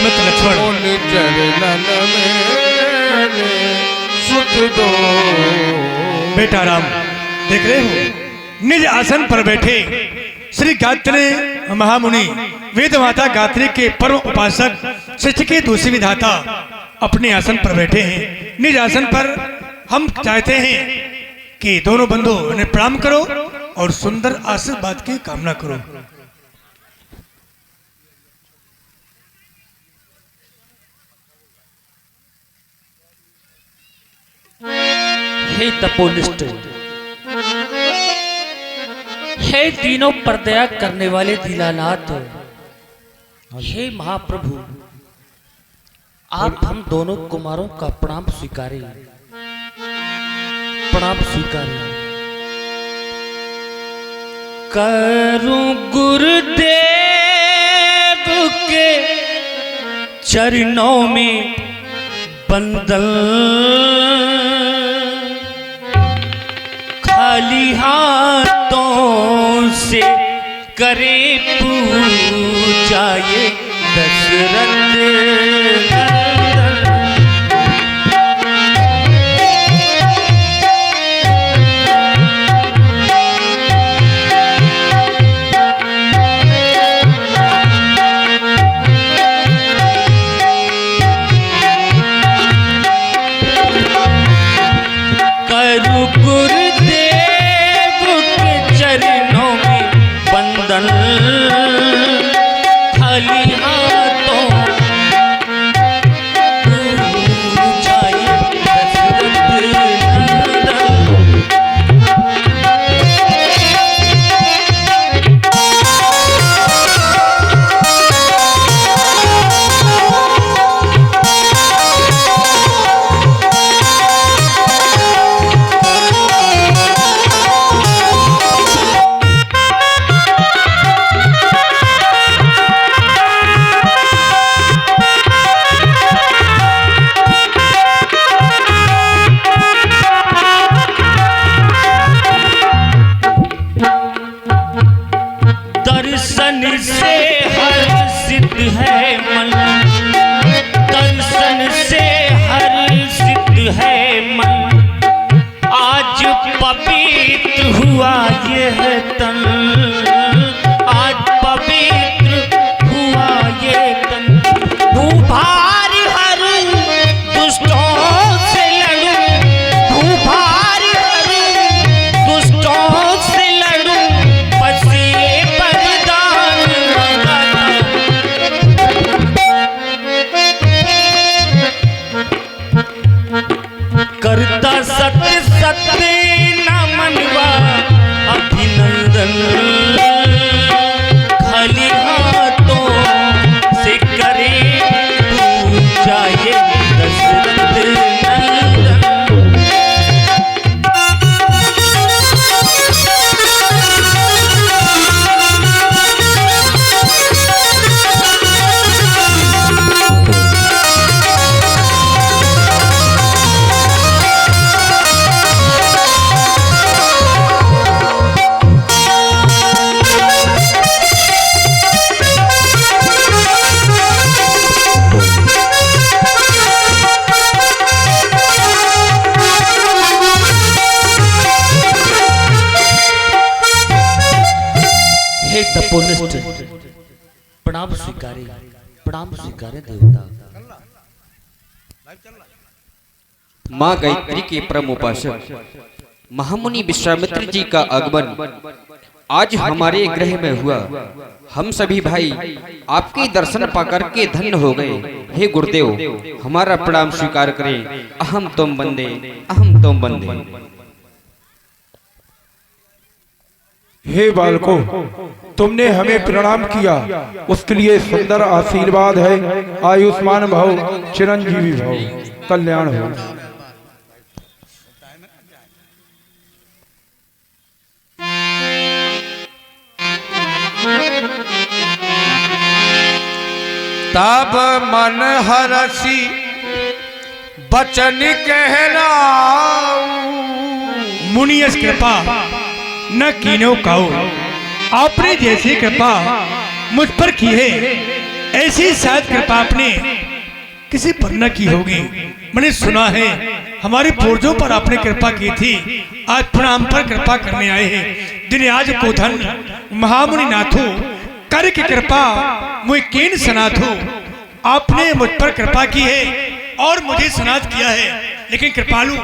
विश्वामित्र लक्ष्मण बेटा राम, देख रहे हो निज आसन पर बैठे श्री गायत्री महामुनि वेद माता गायत्री के परम उपासक सृष्टि के दूसरे विधाता अपने आसन पर बैठे हैं। निज आसन पर हम चाहते हैं कि दोनों बंधु उन्हें प्रणाम करो और सुंदर आशीर्वाद की कामना करो। हे तपोनिष्ठ, हे तीनों पर दया करने वाले दीनानाथ, हे महाप्रभु, आप हम दोनों कुमारों का प्रणाम स्वीकारें, प्रणाम स्वीकारें। करूं गुरुदेव के चरणों में बंदन, खाली हाथों से करे पूजा ये दशरथ। करता सत्य सत्य न मनवा अभिनंदन, खाली हाथों से करे पूजा ये दशरथ नंदन। तपोनिष्ठ, प्रणाम स्वीकारे, प्रणाम स्वीकारे देवता। माँ गायत्री के परम उपासक महामुनि विश्वामित्र जी का आगमन आज हमारे गृह में हुआ। हम सभी भाई आपके दर्शन पाकर के धन्य हो गए। हे गुरुदेव, हमारा प्रणाम स्वीकार करें। अहम तुम बंदे, अहम तुम बंदे। हे बालकों, तुमने हमें प्रणाम किया, उसके लिए सुंदर आशीर्वाद है। आयुष्मान भव, चिरंजीवी भव, कल्याण हो। तब मन हरसी बचन कहना, मुनियस कृपा न कीनो काऊ, आपने जैसी कृपा मुझ पर की है ऐसी शायद कृपा आपने किसी पर न की होगी। मैंने सुना है हमारे पूर्वजों पर आपने कृपा की थी, आज पुनः हम पर कृपा करने आए हैं। दिन आज को धन महामुनि नाथो कर की कृपा मुझे कीन सनाथो, आपने मुझ पर कृपा की है और मुझे सनाथ किया है। लेकिन कृपालु,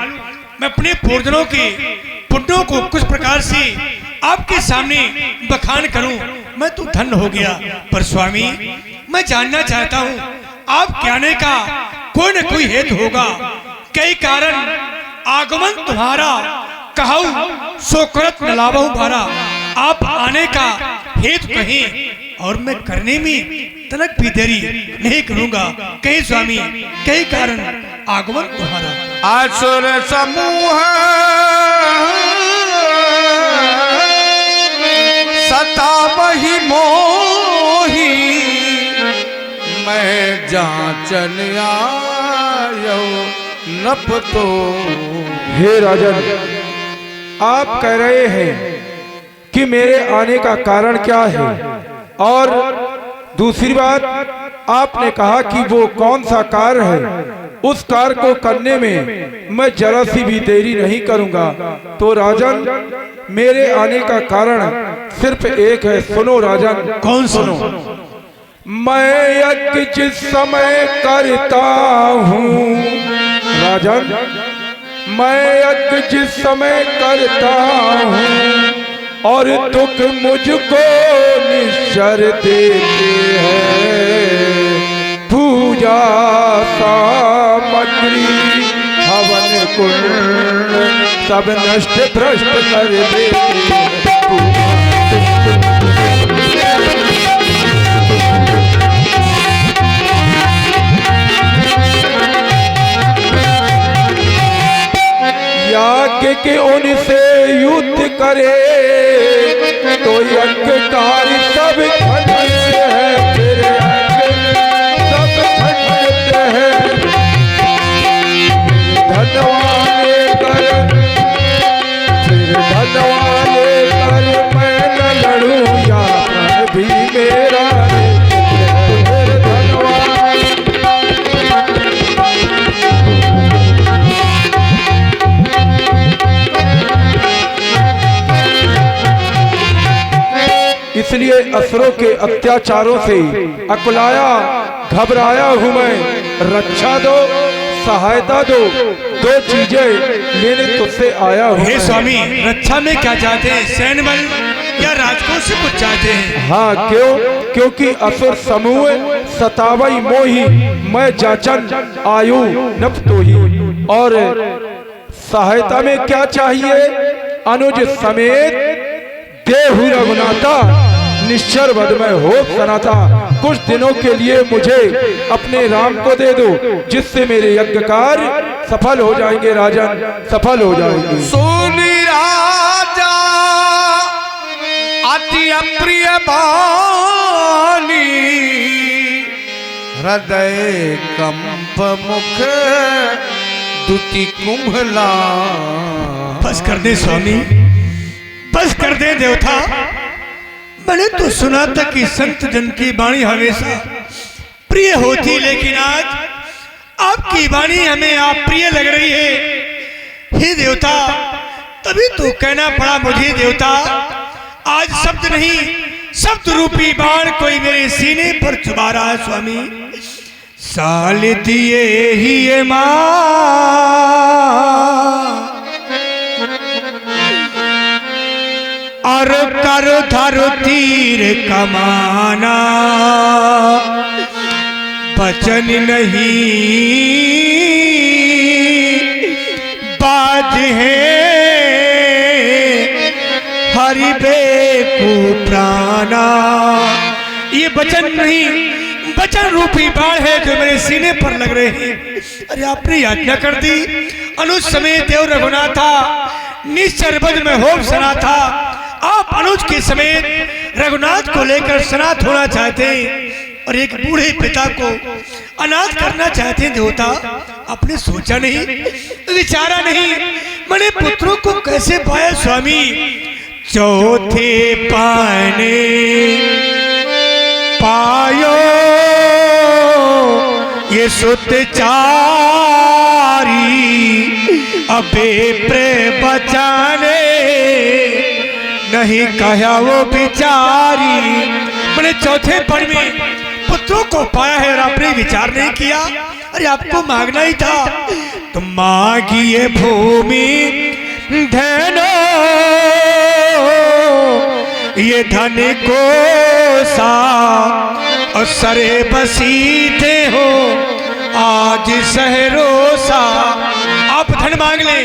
मैं अपने पूर्वजों के पुण्यों को कुछ प्रकार से आपके सामने बखान करूं, मैं तो धन्य हो गया। पर स्वामी, मैं जानना चाहता हूं आपके आने का कोई न कोई हेतु होगा। कई कारण आगमन तुम्हारा कहूं सोकृत न लाभहु भारा। आप आने का हेतु कहें और मैं करने में तनक भी देरी नहीं करूंगा। कहीं स्वामी, कई कारण आगमन तुम्हारा। असुर समूह सतावहि मोही, मैं जांचन आयो नपतो। हे राजन, आप कह रहे हैं कि मेरे आने का कारण क्या है, और दूसरी बात आपने कहा कि वो कौन सा कार्य है, उस कार्य को करने में मैं जरा सी भी देरी नहीं करूंगा। तो राजन, मेरे आने का कारण सिर्फ एक है, सुनो राजन। कौन सुनो? मैं यज्ञ जिस समय करता हूँ राजन, मैं यज्ञ जिस समय करता हूँ और दुख मुझको निश्चर देते हैं, पूजा सामग्री हवन कुंड सब नष्ट भ्रष्ट कर देते हैं। याज्ञ के उनसे युद्ध करे तो यज्ञकारी सब खंडित है, फिर सब खंडित है। धनवाले कर, फिर धनवाले कर मैं न लड़ूं, या भी मेरा इसलिए असुरों के अत्याचारों से अकुलाया घबराया हूँ मैं। रक्षा दो, सहायता दो, दो चीजें लेने तुझसे आया हूँ। हे स्वामी, रक्षा में क्या चाहते हैं, सैन्य बल या राजकोष से कुछ चाहते हैं? हाँ, क्यों? क्योंकि असुर समूह सतावई मोही, मैं जाचन आयु नपतो ही। और सहायता में क्या चाहिए? अनुज समेत देहु रघुनाथा, निश्चर वध में हो सनाता। कुछ दिनों के लिए मुझे अपने राम को दे दो, जिससे मेरे यज्ञ कार्य सफल हो जाएंगे राजन, सफल हो जाएंगे। सुनी राजा अति अप्रिय बानी, हृदय कंप मुख दुति कुंभला। बस कर दे स्वामी, बस कर दे देवता। मैंने तो सुना था कि संत जन की वाणी हमेशा प्रिय होती, लेकिन आज आपकी वाणी हमें आप प्रिय लग रही है। हे देवता, तभी तो कहना पड़ा मुझे देवता, आज शब्द नहीं शब्द रूपी बाण कोई मेरे सीने पर चुभा रहा है। स्वामी, साल दिए ही ये माँ और कर धर तीर कमाना, बचन नहीं बाज है हरि बेकू प्राणा। ये वचन नहीं, वचन रूपी बाण है जो मेरे सीने पर लग रहे हैं। अरे आपने आज्ञा कर दी, अनुज समेत देव रघुनाथा, निश्चर वध में होम सना था। आप अनुज के समेत रघुनाथ को लेकर सनाथ होना चाहते हैं और एक बूढ़े पिता को अनाथ करना चाहते हैं। देवता, आपने सोचा नहीं, विचारा नहीं, मैंने पुत्रों को कैसे पाया स्वामी? चौथे पाने पायो ये सुत चारी अबे प्रेम बचाने नहीं कहा वो बिचारी। मैंने चौथे पढ़ में पुत्रों को पाया है और आपने विचार नहीं किया। अरे आपको मांगना ही था तो मांगिए भूमि धनो ये धन को सा और सरे बसीते हो आज सहरोसा। आप धन मांग ले,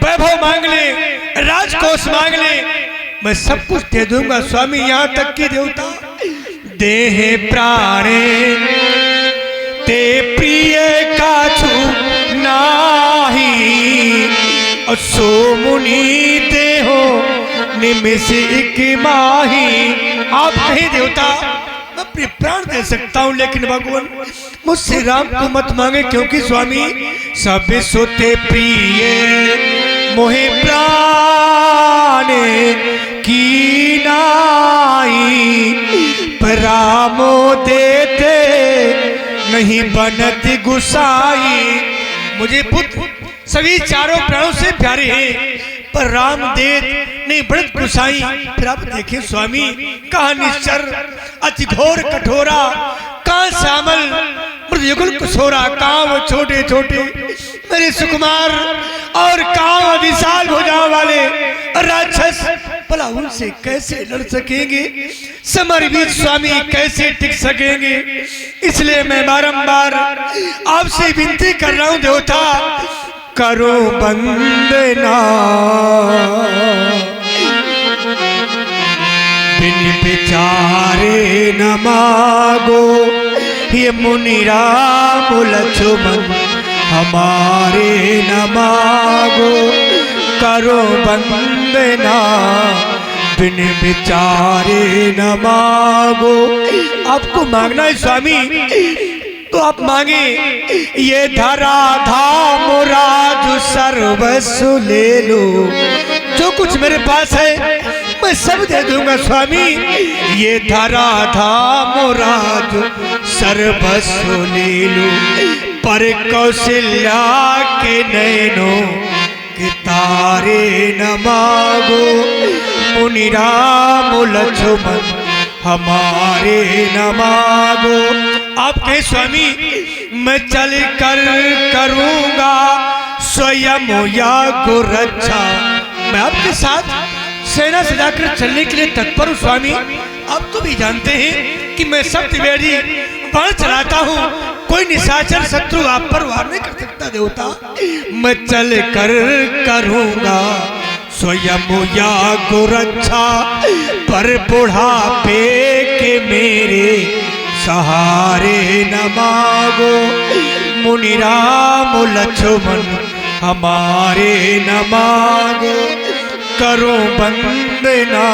वैभव मांग ले, राजकोष मांग ले, मैं सब कुछ दे दूंगा स्वामी। यहाँ तक कि देवता देह प्राणे ते प्रिय का छू नाही और सो मुनि देहो निमिष एक माही। आप कहीं देवता मैं अपने प्राण दे सकता हूँ, लेकिन भगवान मुझसे राम को मत मांगे, क्योंकि स्वामी सब सोते प्रिय मोहे प्राणे की नाई रामो देते नहीं बनत गुसाई। मुझे पुत्र सभी चारों प्राणों से प्यारे हैं, पर राम देत नहीं बनत गुसाई। फिर आप देखें स्वामी, कहा निश्चर अति घोर कठोरा, कहा श्यामल मृदयुगल कुशोरा, कहा वो छोटे छोटे मेरे सुकुमार और कहा विशाल भुजाओं वाले राक्षस, भला उनसे कैसे लड़ सकेंगे, समर बीच स्वामी कैसे टिक सकेंगे। इसलिए मैं बारंबार आपसे विनती कर रहा हूं देवता, करो वंदना बिन विचारे न मांगो ये मुनि राम लक्ष्मण हमारे न मांगो। करो वंदना बिन विचारे न मांगो। आपको मांगना है स्वामी तो आप मांगे। ये धरा धाम राज सर्वस्व ले लो, जो कुछ मेरे पास है मैं सब दे दूंगा स्वामी। ये धरा धाम राज सर्वस्व ले लो, पर कौशल्या के नैनों के तारे न मांगो। मुनि राम लक्ष्मण हमारे न मांगो। आप कहे स्वामी मैं चल कर करूंगा स्वयं या गो रक्षा। मैं आपके साथ सेना सजाकर चलने के लिए तत्पर हूँ स्वामी। आप तो भी जानते हैं कि मैं सप्तवेदी बाण चलाता हूँ, कोई निशाचर शत्रु आप पर वार नहीं कर सकता देवता। मैं चल कर करूंगा स्वयं या गो रक्षा, पर बुढ़ापे के मेरे सहारे न मांगो। मुनि राम लक्ष्मण हमारे न मांगो। करो वंदना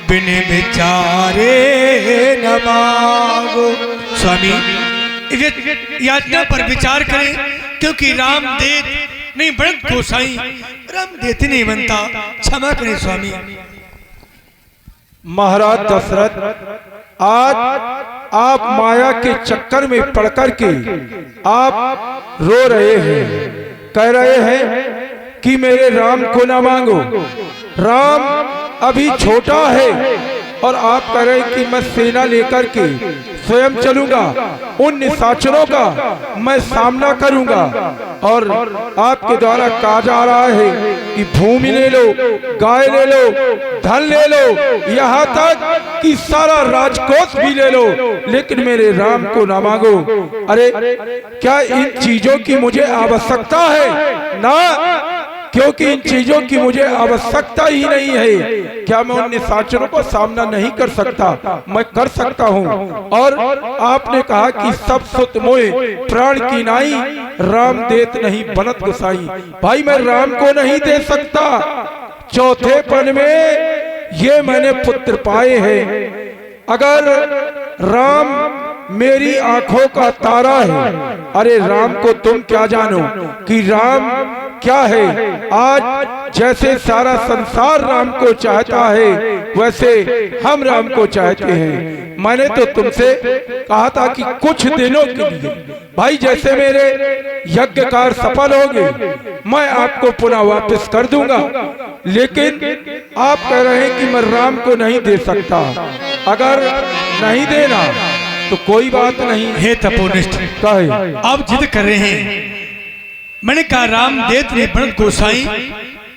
बिन विचारे न मांगो। स्वामी याचना पर विचार करें, क्योंकि राम देत नहीं बनत गोसाई, राम देते नहीं बनता। क्षमा करें स्वामी। महाराज दशरथ, आज आप माया के चक्कर में पड़कर के आप रो रहे हैं, कह रहे हैं कि मेरे राम को ना मांगो। राम अभी छोटा है और आप कह रहे हैं कि मैं सेना लेकर के स्वयं चलूंगा, उन निशाचरों का मैं सामना करूंगा। और आपके द्वारा कहा जा रहा है कि भूमि ले लो, गाय ले लो, धन ले लो, यहाँ तक कि सारा राजकोष भी ले लो, लेकिन मेरे राम को ना मांगो। अरे क्या इन चीजों की मुझे आवश्यकता है? ना, क्योंकि इन चीजों की मुझे आवश्यकता ही नहीं है। क्या मैं उन निशाचरों को सामना नहीं कर सकता? मैं कर सकता हूँ। और आपने कहा कि सब सुत मोए प्राण की नाई, राम देत नहीं बनत गोसाई। भाई मैं राम को नहीं दे सकता। चौथे पन में ये मैंने पुत्र पाए हैं। अगर राम मेरी आंखों का तारा है, अरे राम को तुम क्या जानो कि राम क्या है। आज जैसे सारा संसार राम को चाहता है, वैसे हम राम को चाहते हैं। मैंने तो तुमसे कहा था कि कुछ दिनों के लिए भाई जैसे मेरे यज्ञ कार्य सफल हो गए मैं आपको पुनः वापस कर दूंगा, लेकिन आप कह रहे हैं कि मैं राम को नहीं दे सकता। अगर नहीं देना तो कोई बात नहीं। हे तपोनिष्ठ, कहे आप जिद कर रहे हैं। मैंने कहा राम देत ने भरत गोसाई,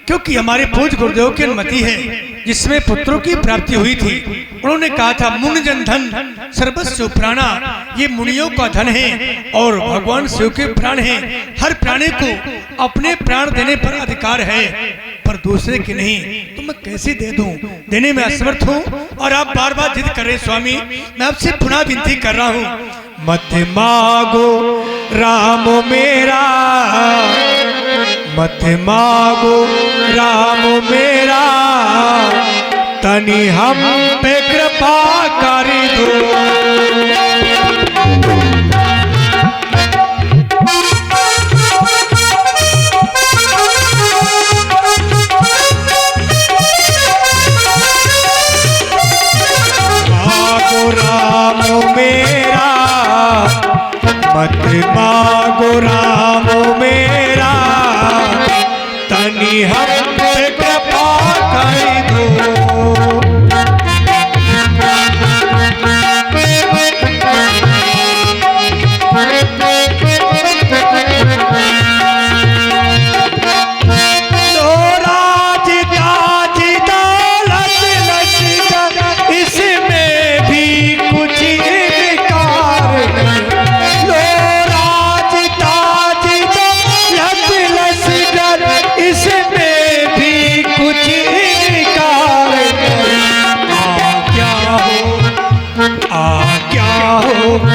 क्योंकि हमारे पूज्य गुरुदेव की अनुमति है जिसमें पुत्रों की प्राप्ति हुई थी। उन्होंने कहा था मुनि जन धन सर्वस्व प्राणा, ये मुनियों का धन है और भगवान शिव के प्राण हैं। हर प्राणी को अपने प्राण देने पर अधिकार है, पर दूसरे के नहीं। तो मैं कैसे दे दूं? देने में असमर्थ हूं और आप बार बार जिद कर रहे हैं। स्वामी, मैं आपसे पुनः विनती कर रहा हूं, मत मांगो राम मेरा, मत मांगो राम मेरा, तनि हम पे कृपा कर दो। मांगो राम मेरा, मत मांगो राम मेरा, तनि हम पे कृपा कर दो।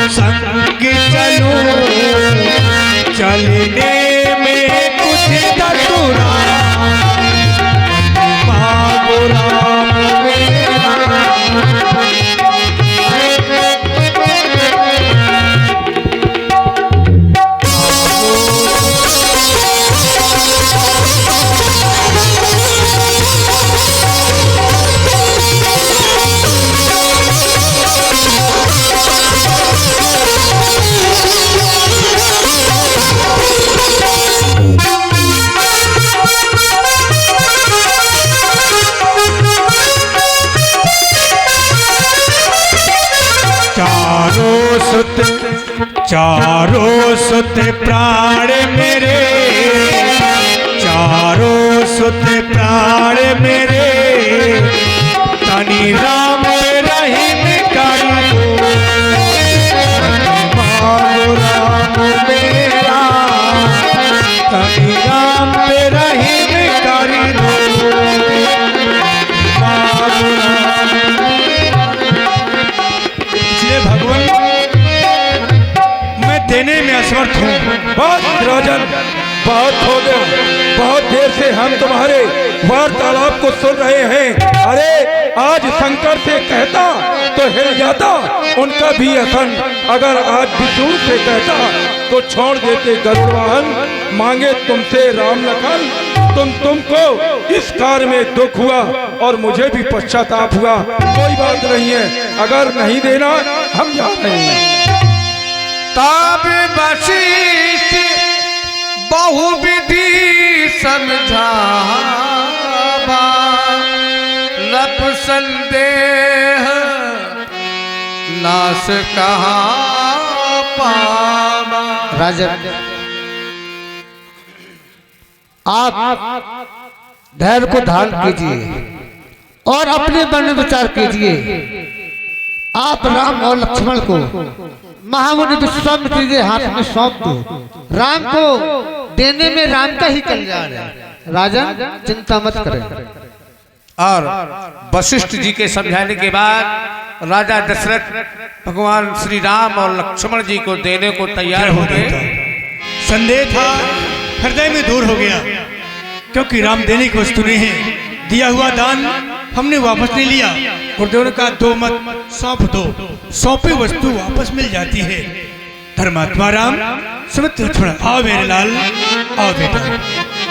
संग चलो, चलने में कुछ कटुरा, मांगो राम मेरा। चारों सुत प्राण मेरे, चारों सुत प्राण मेरे, तनि राम रहीम कर दो। मांगो राम मेरा, तनि राम रहीम कर दो। मांगो राम। इसलिए भगवान देने में असमर्थ हूँ। बस राजन, बहुत हो गया, बहुत देर से हम तुम्हारे वार्तालाप को सुन रहे हैं। अरे आज शंकर से कहता तो हिल जाता उनका भी असन, अगर आज विष्णु से कहता तो छोड़ देते गरुड़ वाहन। मांगे तुमसे राम लखन, तुमको इस कार्य में दुख हुआ और मुझे भी पश्चाताप हुआ। कोई बात नहीं है, अगर नहीं देना हम जा रहे हैं। तब वशिष्ठ बहुविधि समझावा, रप संदेह नाश कहाँ पावा। राजन, आप धैर्य को धारण कीजिए और अपने मन में विचार कीजिए। आप राम और लक्ष्मण को महामुनि विश्वामित्र के हाथ में सौंप दो। राम को देने में राम का ही कल्याण है। राजन, चिंता मत करें। और वशिष्ठ जी के समझाने के बाद राजा दशरथ भगवान श्री राम और लक्ष्मण जी को देने को तैयार हो गए। संदेह था हृदय में दूर हो गया, क्योंकि राम देने की वस्तु नहीं है। दिया हुआ दान हमने वापस नहीं लिया। गुरुदेव ने कहा दो मत, सौंप दो। सौंपी वस्तु वापस मिल जाती है। धर्मात्मा राम, सुमित्र लक्ष्मण, आओ मेरे लाल, आओ बेटा।